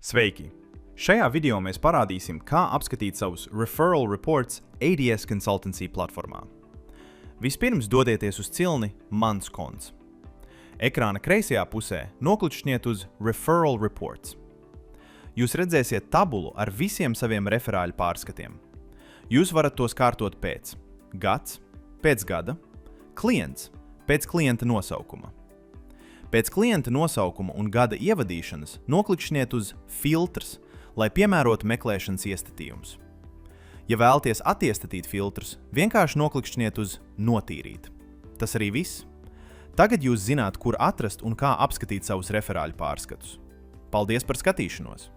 Sveiki! Šajā video mēs parādīsim, kā apskatīt savus referral reports ADS Consultancy platformā. Vispirms dodieties uz cilni Mans konts. Ekrāna kreisajā pusē noklikšķiniet uz Referral Reports. Jūs redzēsiet tabulu ar visiem saviem referāļu pārskatiem. Jūs varat tos kārtot pēc gads, pēc gada, klients, pēc klienta nosaukuma. Pēc klienta nosaukuma un gada ievadīšanas noklikšķiniet uz Filtrs, lai piemērotu meklēšanas iestatījumus. Ja vēlaties attiestatīt filtrus, vienkārši noklikšķiniet uz Notīrīt. Tas arī viss. Tagad jūs zināt, kur atrast un kā apskatīt savus referāļu pārskatus. Paldies par skatīšanos!